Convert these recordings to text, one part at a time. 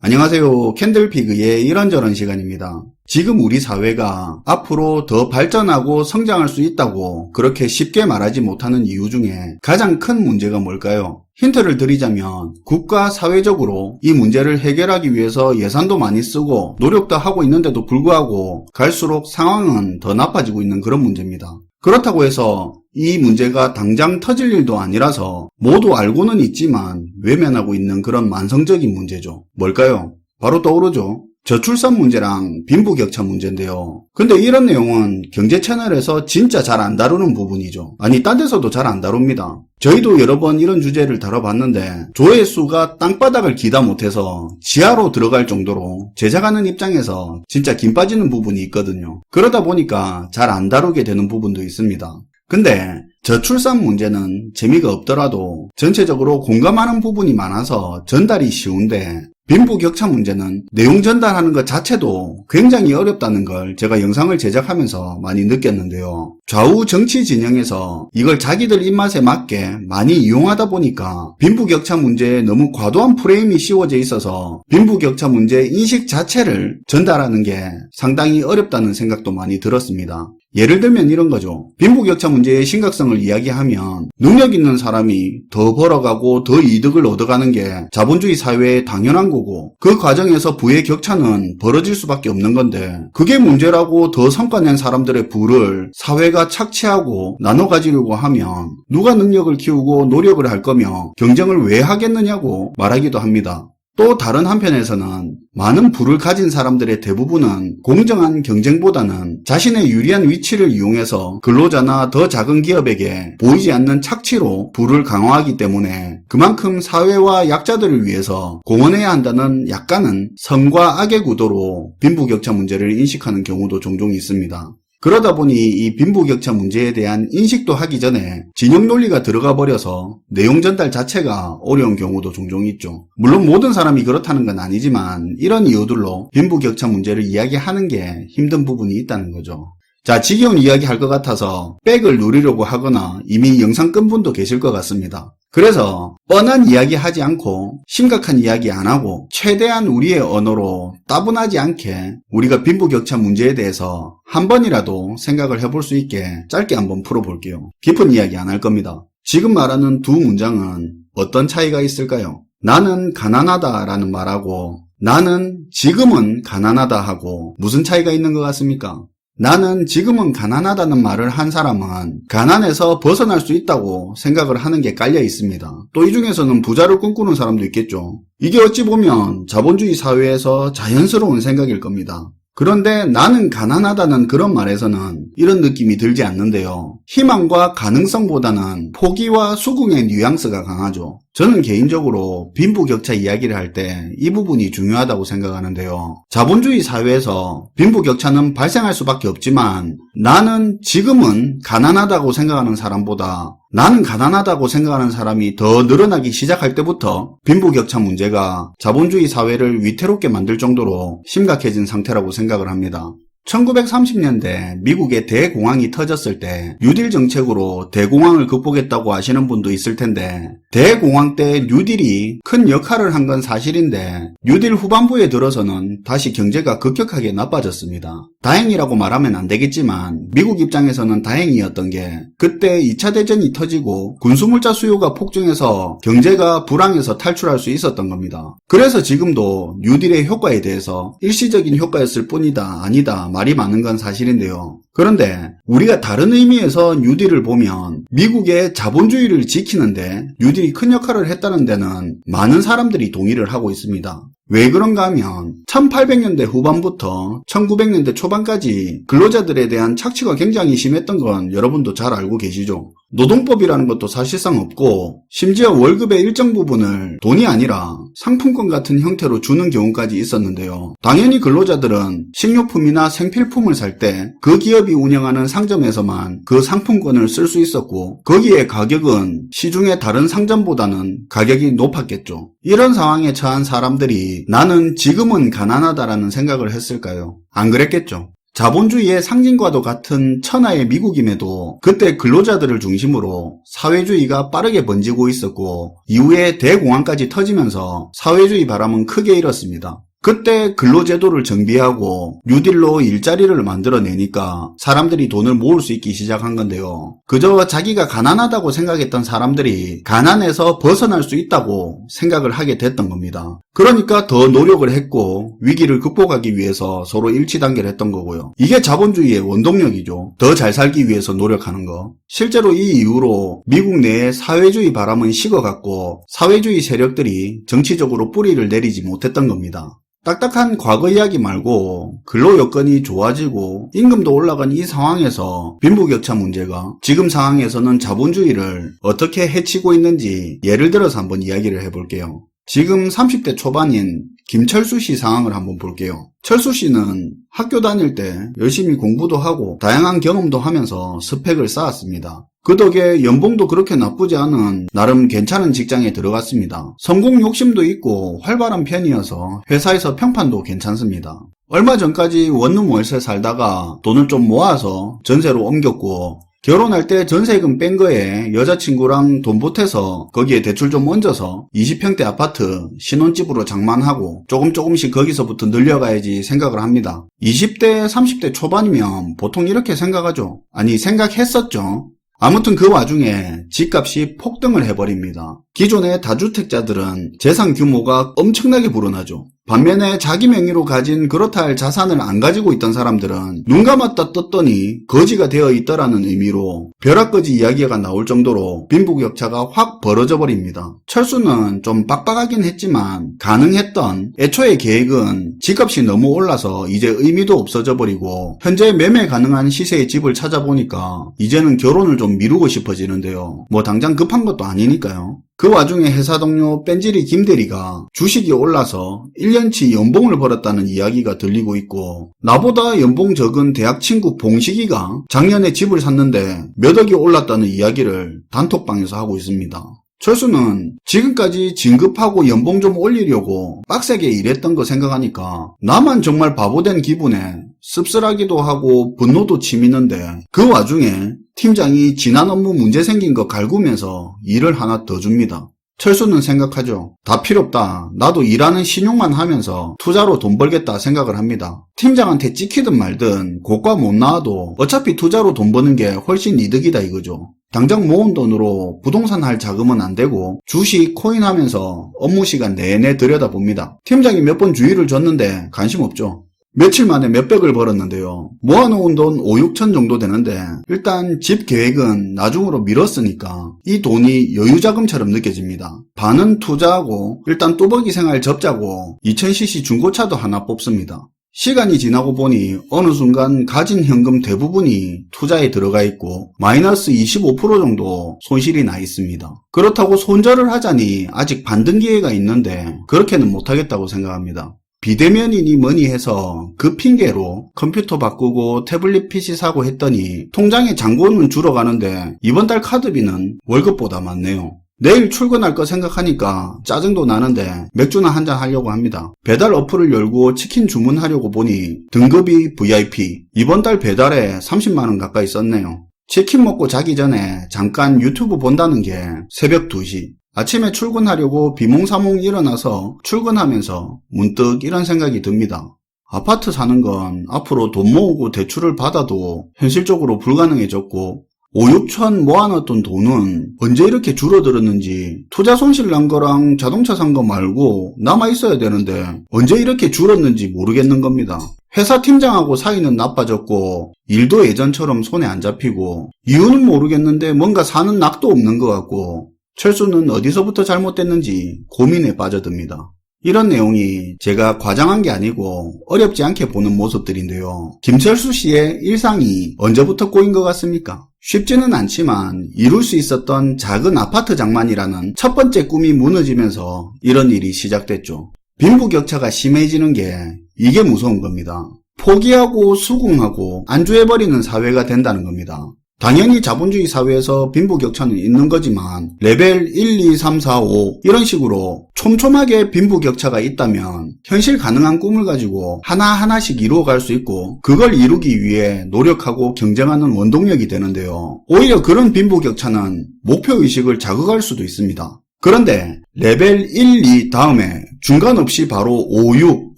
안녕하세요. 캔들피그의 이런저런 시간입니다. 지금 우리 사회가 앞으로 더 발전하고 성장할 수 있다고 그렇게 쉽게 말하지 못하는 이유 중에 가장 큰 문제가 뭘까요? 힌트를 드리자면 국가 사회적으로 이 문제를 해결하기 위해서 예산도 많이 쓰고 노력도 하고 있는데도 불구하고 갈수록 상황은 더 나빠지고 있는 그런 문제입니다. 그렇다고 해서 이 문제가 당장 터질 일도 아니라서 모두 알고는 있지만 외면하고 있는 그런 만성적인 문제죠. 뭘까요? 바로 떠오르죠. 저출산 문제랑 빈부격차 문제인데요. 근데 이런 내용은 경제 채널에서 진짜 잘 안 다루는 부분이죠. 아니, 딴 데서도 잘 안 다룹니다. 저희도 여러 번 이런 주제를 다뤄봤는데 조회수가 땅바닥을 기다 못해서 지하로 들어갈 정도로 제작하는 입장에서 진짜 김 빠지는 부분이 있거든요. 그러다 보니까 잘 안 다루게 되는 부분도 있습니다. 근데 저출산 문제는 재미가 없더라도 전체적으로 공감하는 부분이 많아서 전달이 쉬운데 빈부격차 문제는 내용 전달하는 것 자체도 굉장히 어렵다는 걸 제가 영상을 제작하면서 많이 느꼈는데요. 좌우 정치 진영에서 이걸 자기들 입맛에 맞게 많이 이용하다 보니까 빈부격차 문제에 너무 과도한 프레임이 씌워져 있어서 빈부격차 문제 인식 자체를 전달하는 게 상당히 어렵다는 생각도 많이 들었습니다. 예를 들면 이런 거죠. 빈부격차 문제의 심각성을 이야기하면 능력 있는 사람이 더 벌어가고 더 이득을 얻어가는 게 자본주의 사회의 당연한 거고 그 과정에서 부의 격차는 벌어질 수밖에 없는 건데 그게 문제라고 더 성과낸 사람들의 부를 사회가 착취하고 나눠 가지려고 하면 누가 능력을 키우고 노력을 할 거며 경쟁을 왜 하겠느냐고 말하기도 합니다. 또 다른 한편에서는 많은 부를 가진 사람들의 대부분은 공정한 경쟁보다는 자신의 유리한 위치를 이용해서 근로자나 더 작은 기업에게 보이지 않는 착취로 부를 강화하기 때문에 그만큼 사회와 약자들을 위해서 공헌해야 한다는 약간은 선과 악의 구도로 빈부격차 문제를 인식하는 경우도 종종 있습니다. 그러다 보니 이 빈부격차 문제에 대한 인식도 하기 전에 진영 논리가 들어가 버려서 내용 전달 자체가 어려운 경우도 종종 있죠. 물론 모든 사람이 그렇다는 건 아니지만 이런 이유들로 빈부격차 문제를 이야기하는 게 힘든 부분이 있다는 거죠. 자, 지겨운 이야기 할 것 같아서 백을 누리려고 하거나 이미 영상 끈 분도 계실 것 같습니다. 그래서 뻔한 이야기 하지 않고 심각한 이야기 안 하고 최대한 우리의 언어로 따분하지 않게 우리가 빈부격차 문제에 대해서 한 번이라도 생각을 해볼 수 있게 짧게 한번 풀어볼게요. 깊은 이야기 안 할 겁니다. 지금 말하는 두 문장은 어떤 차이가 있을까요? 나는 가난하다 라는 말하고 나는 지금은 가난하다 하고 무슨 차이가 있는 것 같습니까? 나는 지금은 가난하다는 말을 한 사람은 가난에서 벗어날 수 있다고 생각을 하는 게 깔려 있습니다. 또 이 중에서는 부자를 꿈꾸는 사람도 있겠죠. 이게 어찌 보면 자본주의 사회에서 자연스러운 생각일 겁니다. 그런데 나는 가난하다는 그런 말에서는 이런 느낌이 들지 않는데요. 희망과 가능성보다는 포기와 수긍의 뉘앙스가 강하죠. 저는 개인적으로 빈부격차 이야기를 할 때 이 부분이 중요하다고 생각하는데요. 자본주의 사회에서 빈부격차는 발생할 수밖에 없지만 나는 지금은 가난하다고 생각하는 사람보다 나는 가난하다고 생각하는 사람이 더 늘어나기 시작할 때부터 빈부격차 문제가 자본주의 사회를 위태롭게 만들 정도로 심각해진 상태라고 생각을 합니다. 1930년대 미국의 대공황이 터졌을 때 뉴딜 정책으로 대공황을 극복했다고 아시는 분도 있을 텐데 대공황 때 뉴딜이 큰 역할을 한 건 사실인데 뉴딜 후반부에 들어서는 다시 경제가 급격하게 나빠졌습니다. 다행이라고 말하면 안 되겠지만 미국 입장에서는 다행이었던 게 그때 2차 대전이 터지고 군수물자 수요가 폭증해서 경제가 불황에서 탈출할 수 있었던 겁니다. 그래서 지금도 뉴딜의 효과에 대해서 일시적인 효과였을 뿐이다 아니다 말이 많은 건 사실인데요. 그런데 우리가 다른 의미에서 뉴딜을 보면 미국의 자본주의를 지키는데 뉴딜이 큰 역할을 했다는 데는 많은 사람들이 동의를 하고 있습니다. 왜 그런가 하면 1800년대 후반부터 1900년대 초반까지 근로자들에 대한 착취가 굉장히 심했던 건 여러분도 잘 알고 계시죠. 노동법이라는 것도 사실상 없고 심지어 월급의 일정 부분을 돈이 아니라 상품권 같은 형태로 주는 경우까지 있었는데요. 당연히 근로자들은 식료품이나 생필품을 살 때 그 기업이 운영하는 상점에서만 그 상품권을 쓸 수 있었고 거기에 가격은 시중의 다른 상점보다는 가격이 높았겠죠. 이런 상황에 처한 사람들이 나는 지금은 가난하다라는 생각을 했을까요? 안 그랬겠죠. 자본주의의 상징과도 같은 천하의 미국임에도 그때 근로자들을 중심으로 사회주의가 빠르게 번지고 있었고 이후에 대공황까지 터지면서 사회주의 바람은 크게 일었습니다. 그때 근로제도를 정비하고 뉴딜로 일자리를 만들어내니까 사람들이 돈을 모을 수 있기 시작한 건데요. 그저 자기가 가난하다고 생각했던 사람들이 가난에서 벗어날 수 있다고 생각을 하게 됐던 겁니다. 그러니까 더 노력을 했고 위기를 극복하기 위해서 서로 일치단결했던 거고요. 이게 자본주의의 원동력이죠. 더 잘 살기 위해서 노력하는 거. 실제로 이 이후로 미국 내의 사회주의 바람은 식어갔고 사회주의 세력들이 정치적으로 뿌리를 내리지 못했던 겁니다. 딱딱한 과거 이야기 말고 근로 여건이 좋아지고 임금도 올라간 이 상황에서 빈부격차 문제가 지금 상황에서는 자본주의를 어떻게 해치고 있는지 예를 들어서 한번 이야기를 해볼게요. 지금 30대 초반인 김철수 씨 상황을 한번 볼게요. 철수 씨는 학교 다닐 때 열심히 공부도 하고 다양한 경험도 하면서 스펙을 쌓았습니다. 그 덕에 연봉도 그렇게 나쁘지 않은 나름 괜찮은 직장에 들어갔습니다. 성공 욕심도 있고 활발한 편이어서 회사에서 평판도 괜찮습니다. 얼마 전까지 원룸 월세 살다가 돈을 좀 모아서 전세로 옮겼고 결혼할 때 전세금 뺀 거에 여자친구랑 돈 보태서 거기에 대출 좀 얹어서 20평대 아파트 신혼집으로 장만하고 조금씩 거기서부터 늘려가야지 생각을 합니다. 20대 30대 초반이면 보통 이렇게 생각하죠. 아니 생각했었죠. 아무튼 그 와중에 집값이 폭등을 해버립니다. 기존의 다주택자들은 재산 규모가 엄청나게 불어나죠. 반면에 자기 명의로 가진 그렇다 할 자산을 안 가지고 있던 사람들은 눈 감았다 떴더니 거지가 되어 있더라는 의미로 벼락거지 이야기가 나올 정도로 빈부격차가 확 벌어져 버립니다. 철수는 좀 빡빡하긴 했지만 가능했던 애초의 계획은 집값이 너무 올라서 이제 의미도 없어져 버리고 현재 매매 가능한 시세의 집을 찾아보니까 이제는 결혼을 좀 미루고 싶어지는데요. 뭐 당장 급한 것도 아니니까요. 그 와중에 회사 동료 뺀질이 김대리가 주식이 올라서 1년치 연봉을 벌었다는 이야기가 들리고 있고 나보다 연봉 적은 대학 친구 봉식이가 작년에 집을 샀는데 몇 억이 올랐다는 이야기를 단톡방에서 하고 있습니다. 철수는 지금까지 진급하고 연봉 좀 올리려고 빡세게 일했던 거 생각하니까 나만 정말 바보된 기분에 씁쓸하기도 하고 분노도 치미는데 그 와중에 팀장이 지난 업무 문제 생긴 거 갈구면서 일을 하나 더 줍니다. 철수는 생각하죠. 다 필요 없다. 나도 일하는 신용만 하면서 투자로 돈 벌겠다 생각을 합니다. 팀장한테 찍히든 말든 고과 못 나와도 어차피 투자로 돈 버는 게 훨씬 이득이다 이거죠. 당장 모은 돈으로 부동산 할 자금은 안 되고 주식, 코인 하면서 업무 시간 내내 들여다봅니다. 팀장이 몇 번 주의를 줬는데 관심 없죠. 며칠 만에 몇백을 벌었는데요. 모아놓은 돈 5, 6천 정도 되는데 일단 집 계획은 나중으로 미뤘으니까 이 돈이 여유자금처럼 느껴집니다. 반은 투자하고 일단 뚜벅이 생활 접자고 2000cc 중고차도 하나 뽑습니다. 시간이 지나고 보니 어느 순간 가진 현금 대부분이 투자에 들어가 있고 마이너스 25% 정도 손실이 나 있습니다. 그렇다고 손절을 하자니 아직 반등 기회가 있는데 그렇게는 못하겠다고 생각합니다. 비대면이니 뭐니 해서 그 핑계로 컴퓨터 바꾸고 태블릿 PC 사고 했더니 통장에 잔고는 줄어가는데 이번 달 카드비는 월급보다 많네요. 내일 출근할 거 생각하니까 짜증도 나는데 맥주나 한잔 하려고 합니다. 배달 어플을 열고 치킨 주문하려고 보니 등급이 VIP, 이번 달 배달에 30만원 가까이 썼네요. 치킨 먹고 자기 전에 잠깐 유튜브 본다는 게 새벽 2시. 아침에 출근하려고 비몽사몽 일어나서 출근하면서 문득 이런 생각이 듭니다. 아파트 사는 건 앞으로 돈 모으고 대출을 받아도 현실적으로 불가능해졌고 5, 6천 모아놨던 돈은 언제 이렇게 줄어들었는지 투자 손실 난 거랑 자동차 산 거 말고 남아있어야 되는데 언제 이렇게 줄었는지 모르겠는 겁니다. 회사 팀장하고 사이는 나빠졌고 일도 예전처럼 손에 안 잡히고 이유는 모르겠는데 뭔가 사는 낙도 없는 것 같고 철수는 어디서부터 잘못됐는지 고민에 빠져듭니다. 이런 내용이 제가 과장한 게 아니고 어렵지 않게 보는 모습들인데요. 김철수 씨의 일상이 언제부터 꼬인 것 같습니까? 쉽지는 않지만 이룰 수 있었던 작은 아파트 장만이라는 첫 번째 꿈이 무너지면서 이런 일이 시작됐죠. 빈부격차가 심해지는 게 이게 무서운 겁니다. 포기하고 수긍하고 안주해버리는 사회가 된다는 겁니다. 당연히 자본주의 사회에서 빈부격차는 있는 거지만 레벨 1, 2, 3, 4, 5 이런 식으로 촘촘하게 빈부격차가 있다면 현실 가능한 꿈을 가지고 하나하나씩 이루어갈 수 있고 그걸 이루기 위해 노력하고 경쟁하는 원동력이 되는데요. 오히려 그런 빈부격차는 목표의식을 자극할 수도 있습니다. 그런데 레벨 1, 2 다음에 중간 없이 바로 5, 6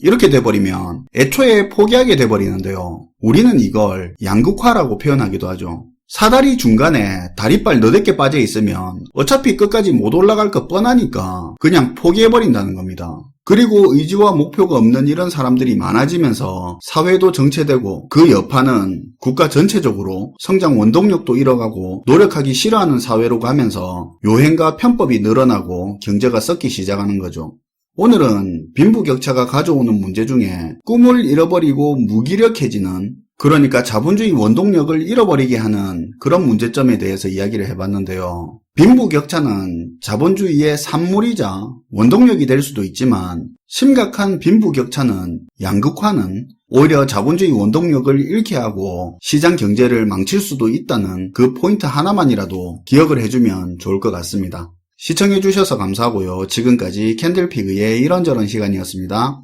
이렇게 돼버리면 애초에 포기하게 돼버리는데요. 우리는 이걸 양극화라고 표현하기도 하죠. 사다리 중간에 다리빨 너댓 개 빠져 있으면 어차피 끝까지 못 올라갈 거 뻔하니까 그냥 포기해버린다는 겁니다. 그리고 의지와 목표가 없는 이런 사람들이 많아지면서 사회도 정체되고 그 여파는 국가 전체적으로 성장 원동력도 잃어가고 노력하기 싫어하는 사회로 가면서 요행과 편법이 늘어나고 경제가 썩기 시작하는 거죠. 오늘은 빈부격차가 가져오는 문제 중에 꿈을 잃어버리고 무기력해지는, 그러니까 자본주의 원동력을 잃어버리게 하는 그런 문제점에 대해서 이야기를 해봤는데요. 빈부격차는 자본주의의 산물이자 원동력이 될 수도 있지만 심각한 빈부격차는, 양극화는 오히려 자본주의 원동력을 잃게 하고 시장 경제를 망칠 수도 있다는 그 포인트 하나만이라도 기억을 해주면 좋을 것 같습니다. 시청해주셔서 감사하고요. 지금까지 캔들피그의 이런저런 시간이었습니다.